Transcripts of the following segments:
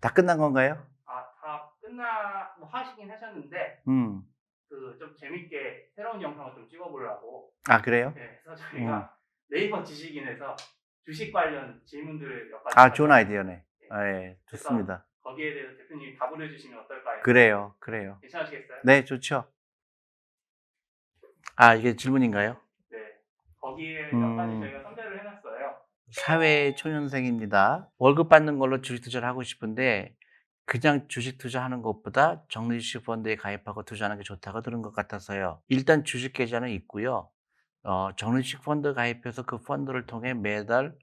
다 끝난 건가요? 다 끝나 뭐 하시긴 하셨는데 음. 좀 재밌게 새로운 영상을 좀 찍어 보려고 아, 그래요? 그래서 음. 저희가 네이버 지식인에서 주식 관련 질문들을 몇 가지 아, 좋은 가져왔거든요. 아이디어네. 예. 아, 예. 그래서 좋습니다. 거기에 대해서 대표님이 답을 해 주시면 어떨까 해서 그래요, 그래요. 괜찮으시겠어요? 네, 좋죠. 아, 이게 질문인가요? 네. 거기에 몇 가지 음. 저희가 선별을 해 놨어요. 사회 초년생입니다. 월급 받는 걸로 주식 투자를 하고 싶은데 그냥 주식 투자하는 것보다 적립식 펀드에 가입하고 투자하는 게 좋다고 들은 것 같아서요. 일단 주식 계좌는 있고요. 적립식 펀드 가입해서 그 펀드를 통해 매달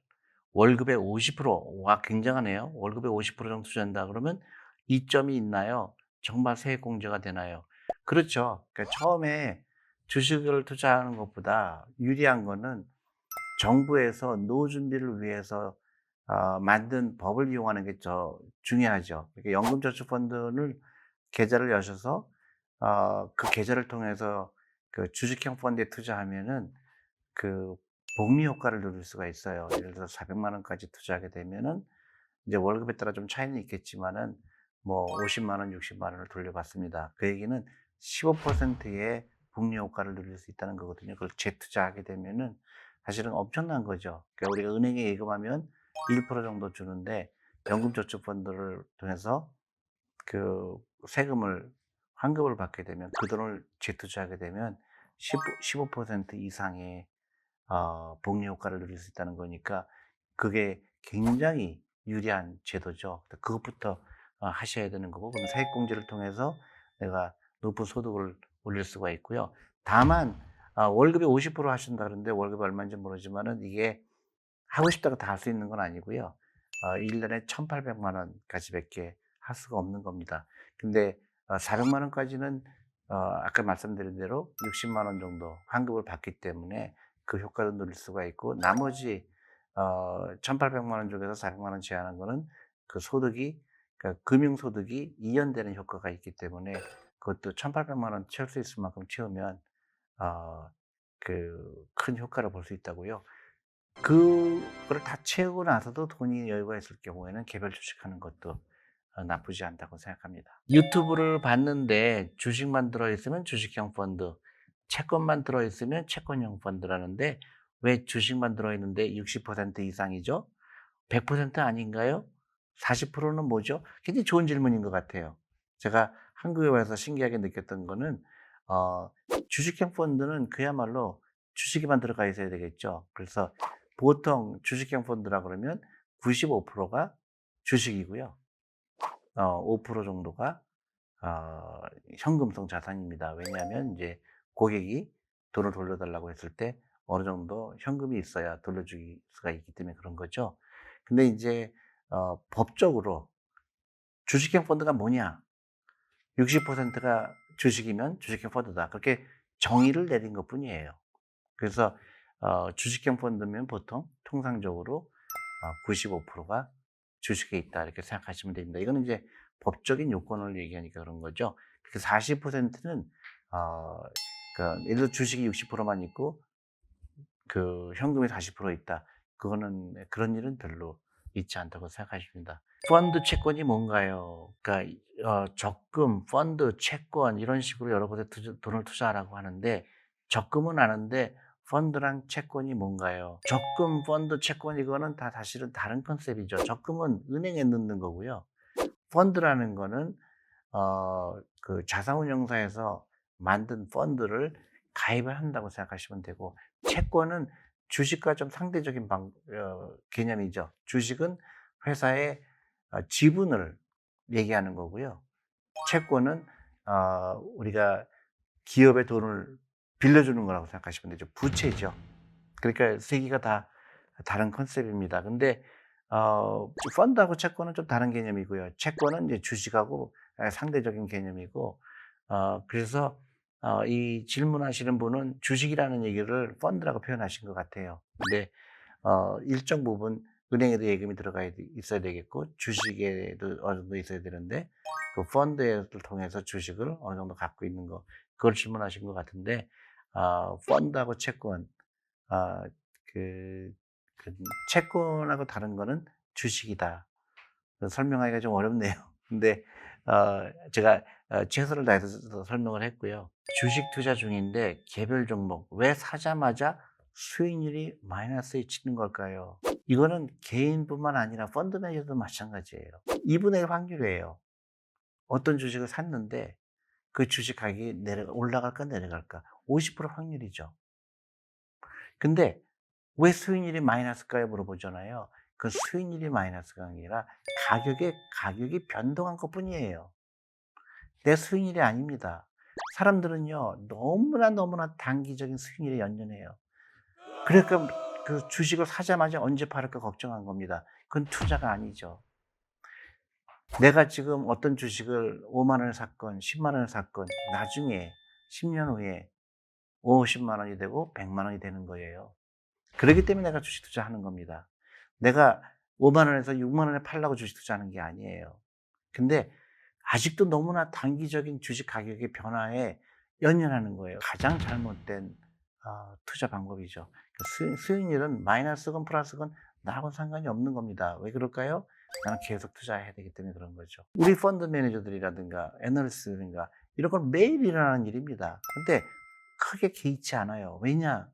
월급의 50%, 와, 굉장하네요. 월급의 50% 정도 투자한다 그러면 이점이 있나요? 정말 세액 공제가 되나요? 그렇죠. 그러니까 처음에 주식을 투자하는 것보다 유리한 거는 정부에서 노후 준비를 위해서 만든 법을 이용하는 게 중요하죠. 그러니까 연금저축펀드를 계좌를 여셔서 그 계좌를 통해서 그 주식형 펀드에 투자하면은 그 복리 효과를 누릴 수가 있어요. 예를 들어서 400만 원까지 투자하게 되면은 이제 월급에 따라 좀 차이는 있겠지만은 뭐 50만 원, 60만 원을 돌려받습니다. 그 얘기는 15%의 복리 효과를 누릴 수 있다는 거거든요. 그걸 재투자하게 되면은 사실은 엄청난 거죠. 그러니까 우리가 은행에 예금하면 1% 정도 주는데 연금저축펀드를 통해서 그 세금을 환급을 받게 되면 그 돈을 재투자하게 되면 15% 이상의 복리 효과를 누릴 수 있다는 거니까 그게 굉장히 유리한 제도죠. 그것부터 하셔야 되는 거고, 그럼 세액공제를 통해서 내가 높은 소득을 올릴 수가 있고요. 다만 월급이 50% 하신다 그러는데 월급이 얼마인지 모르지만은 이게 하고 싶다고 다 할 수 있는 건 아니고요. 1년에 1,800만 원까지밖에 할 수가 없는 겁니다. 근데 400만 원까지는 아까 말씀드린 대로 60만 원 정도 환급을 받기 때문에 그 효과를 누릴 수가 있고, 나머지 1,800만 원 중에서 400만 원 제한한 거는 그 소득이, 그러니까 금융소득이 이연되는 효과가 있기 때문에 그것도 1,800만 원 채울 수 있을 만큼 채우면 어 큰 효과를 볼 수 있다고요. 그거를 다 채우고 나서도 돈이 여유가 있을 경우에는 개별 주식하는 것도 나쁘지 않다고 생각합니다. 유튜브를 봤는데 주식만 들어있으면 주식형 펀드, 채권만 들어있으면 채권형 펀드라는데 왜 주식만 들어있는데 60% 이상이죠? 100% 아닌가요? 40%는 뭐죠? 굉장히 좋은 질문인 것 같아요. 제가 한국에 와서 신기하게 느꼈던 거는 어 주식형 펀드는 그야말로 주식에만 들어가 있어야 되겠죠. 그래서 보통 주식형 펀드라 그러면 95%가 주식이고요. 5% 정도가 어 현금성 자산입니다. 왜냐하면 이제 고객이 돈을 돌려달라고 했을 때 어느 정도 현금이 있어야 돌려줄 수가 있기 때문에 그런 거죠. 근데 이제 법적으로 주식형 펀드가 뭐냐? 60%가 주식이면 주식형 펀드다. 그렇게 정의를 내린 것뿐이에요. 그래서 주식형 펀드면 보통 통상적으로 95%가 주식에 있다 이렇게 생각하시면 됩니다. 이거는 이제 법적인 요건을 얘기하니까 그런 거죠. 그 40%는 어 예를 들어 주식이 60%만 있고 그 현금이 40% 있다. 그거는 그런 일은 별로 있지 않다고 생각하십니다. 펀드 채권이 뭔가요? 그러니까 적금, 펀드, 채권 이런 식으로 여러 곳에 돈을 투자하라고 하는데 적금은 아는데 펀드랑 채권이 뭔가요? 적금, 펀드, 채권 이거는 다 사실은 다른 컨셉이죠. 적금은 은행에 넣는 거고요. 펀드라는 거는 그 자산운용사에서 만든 펀드를 가입을 한다고 생각하시면 되고, 채권은 주식과 좀 상대적인 개념이죠. 주식은 회사의 지분을 얘기하는 거고요. 채권은 우리가 기업의 돈을 빌려주는 거라고 생각하시면 되죠. 부채죠. 그러니까 세 개가 다 다른 컨셉입니다. 근데 펀드하고 채권은 좀 다른 개념이고요. 채권은 이제 주식하고 상대적인 개념이고, 그래서 이 질문하시는 분은 주식이라는 얘기를 펀드라고 표현하신 것 같아요. 근데 일정 부분 은행에도 예금이 들어가 있어야 되겠고 주식에도 어느 정도 있어야 되는데 그 펀드를 통해서 주식을 어느 정도 갖고 있는 거, 그걸 질문하신 것 같은데, 펀드하고 채권, 그 그 채권하고 다른 거는 주식이다. 설명하기가 좀 어렵네요. 근데 제가 최선을 다해서 설명을 했고요. 주식 투자 중인데 개별 종목 왜 사자마자 수익률이 마이너스에 치는 걸까요? 이거는 개인뿐만 아니라 펀드 매니저도 마찬가지예요. 2분의 1 확률이에요. 어떤 주식을 샀는데 그 주식 가격이 올라갈까 내려갈까 50% 확률이죠. 근데 왜 수익률이 마이너스일까요? 물어보잖아요. 그 수익률이 마이너스가 아니라 가격이 변동한 것뿐이에요. 내 수익률이 아닙니다. 사람들은요, 너무나 단기적인 수익률에 연연해요. 그러니까 그 주식을 사자마자 언제 팔을까 걱정한 겁니다. 그건 투자가 아니죠. 내가 지금 어떤 주식을 5만 원에 샀건 10만 원에 샀건 나중에 10년 후에 50만 원이 되고 100만 원이 되는 거예요. 그렇기 때문에 내가 주식 투자하는 겁니다. 내가 5만 원에서 6만 원에 팔려고 주식 투자하는 게 아니에요. 근데 아직도 너무나 단기적인 주식 가격의 변화에 연연하는 거예요. 가장 잘못된 투자 방법이죠. 수익률은 마이너스건 플러스건 나하고는 상관이 없는 겁니다. 왜 그럴까요? 나는 계속 투자해야 되기 때문에 그런 거죠. 우리 펀드 매니저들이라든가 애널리스트들인가 이런 건 매일 일어나는 일입니다. 근데 크게 개의치 않아요. 왜냐?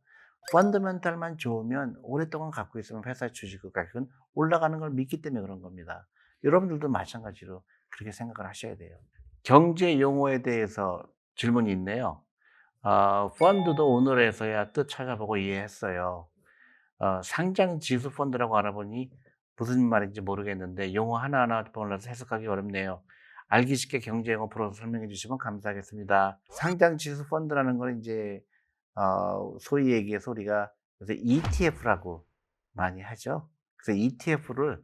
펀더멘탈만 좋으면 오랫동안 갖고 있으면 회사의 주식 가격은 올라가는 걸 믿기 때문에 그런 겁니다. 여러분들도 마찬가지로 그렇게 생각을 하셔야 돼요. 경제 용어에 대해서 질문이 있네요. 펀드도 오늘에서야 뜻 찾아보고 이해했어요. 상장 지수 펀드라고 알아보니 무슨 말인지 모르겠는데 용어 하나하나 몰라서 해석하기 어렵네요. 알기 쉽게 경제 용어 풀어서 설명해 주시면 감사하겠습니다. 상장 지수 펀드라는 건 이제 소위 얘기해서 우리가 요새 ETF라고 많이 하죠. 그래서 ETF를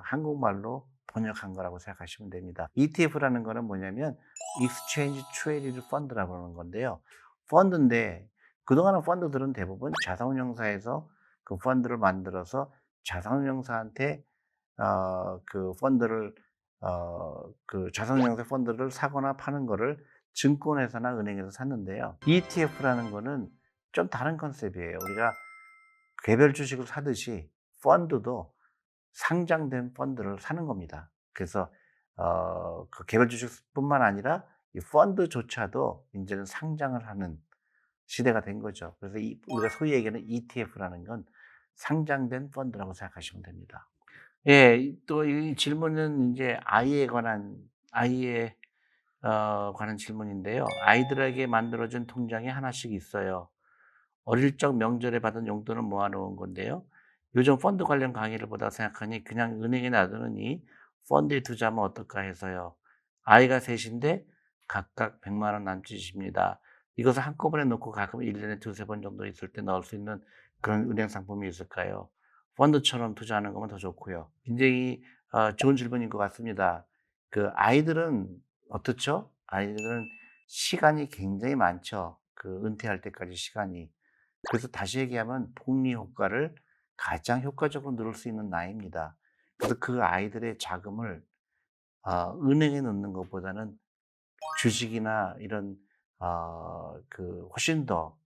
한국말로 번역한 거라고 생각하시면 됩니다. ETF라는 거는 뭐냐면 Exchange Traded Fund라고 하는 건데요. 펀드인데 그동안은 펀드들은 대부분 자산운용사에서 그 펀드를 만들어서 자산운용사한테 그 펀드를 그 자산운용사 펀드를 사거나 파는 거를 증권회사나 은행에서 샀는데요. ETF라는 거는 좀 다른 컨셉이에요. 우리가 개별 주식을 사듯이 펀드도 상장된 펀드를 사는 겁니다. 그래서 그 개별 주식뿐만 아니라 이 펀드조차도 인제는 상장을 하는 시대가 된 거죠. 그래서 우리가 소위 얘기하는 ETF라는 건 상장된 펀드라고 생각하시면 됩니다. 예. 또 이 질문은 인제 아이에 관한 질문인데요. 아이들에게 만들어 준 통장이 하나씩 있어요. 어릴 적 명절에 받은 용돈을 모아 놓은 건데요. 요즘 펀드 관련 강의를 보다 생각하니 그냥 은행에 놔두느니 펀드에 투자하면 어떨까 해서요. 아이가 셋인데 각각 100만 원 남짓입니다. 이것을 한꺼번에 넣고 가끔 1 년에 두세 번 정도 있을 때 넣을 수 있는 그런 은행 상품이 있을까요? 펀드처럼 투자하는 거면 더 좋고요. 굉장히 좋은 질문인 것 같습니다. 그 아이들은 어떻죠? 아이들은 시간이 굉장히 많죠. 그 은퇴할 때까지 시간이. 그래서 다시 얘기하면 복리 효과를 가장 효과적으로 누릴 수 있는 나이입니다. 그래서 그 아이들의 자금을 은행에 넣는 것보다는 주식이나 이런 그 훨씬 더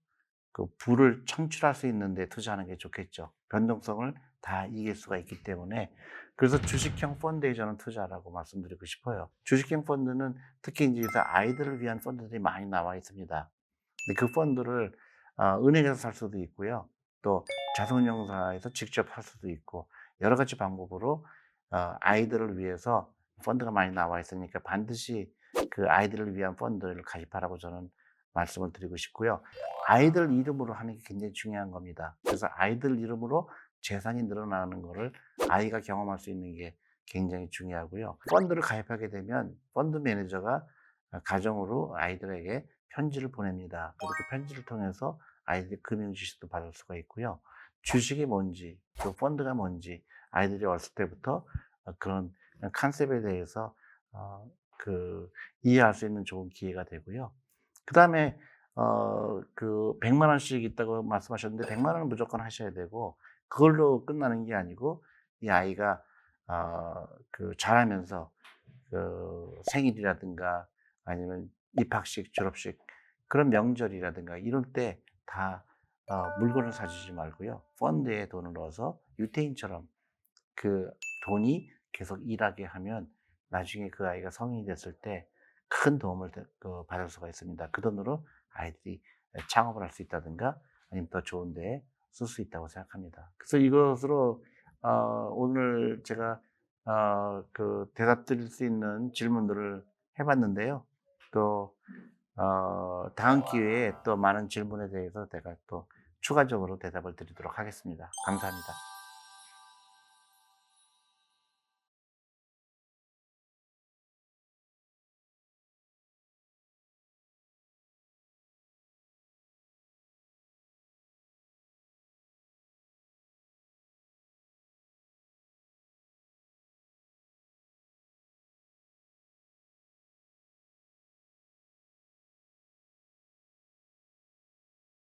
그 부를 창출할 수 있는 데 투자하는 게 좋겠죠. 변동성을 다 이길 수가 있기 때문에. 그래서 주식형 펀드에 저는 투자라고 말씀드리고 싶어요. 주식형 펀드는 특히 인제 요새 아이들을 위한 펀드들이 많이 나와 있습니다. 근데 그 펀드를 은행에서 살 수도 있고요. 또 자산운용사에서 직접 살 수도 있고 여러 가지 방법으로 아이들을 위해서 펀드가 많이 나와 있으니까 반드시 그 아이들을 위한 펀드를 가입하라고 저는 말씀을 드리고 싶고요. 아이들 이름으로 하는 게 굉장히 중요한 겁니다. 그래서 아이들 이름으로 재산이 늘어나는 거를 아이가 경험할 수 있는 게 굉장히 중요하고요. 펀드를 가입하게 되면 펀드 매니저가 가정으로 아이들에게 편지를 보냅니다. 그리고 그 편지를 통해서 아이들이 금융 지식도 받을 수가 있고요. 주식이 뭔지, 또 펀드가 뭔지 아이들이 어렸을 때부터 그런 컨셉에 대해서 그 이해할 수 있는 좋은 기회가 되고요. 그다음에 그 100만 원씩 있다고 말씀하셨는데 100만 원은 무조건 하셔야 되고 그걸로 끝나는 게 아니고 이 아이가 그 자라면서 그 생일이라든가 아니면 입학식, 졸업식 그런 명절이라든가 이럴 때 다 물건을 사 주지 말고요. 펀드에 돈을 넣어서 유태인처럼 그 돈이 계속 일하게 하면 나중에 그 아이가 성인이 됐을 때 큰 도움을 받을 수가 있습니다. 그 돈으로 아이들이 창업을 할 수 있다든가 아니면 더 좋은 데에 쓸 수 있다고 생각합니다. 그래서 이것으로 오늘 제가 대답 드릴 수 있는 질문들을 해 봤는데요. 또 다음 기회에 또 많은 질문에 대해서 제가 또 추가적으로 대답을 드리도록 하겠습니다. 감사합니다.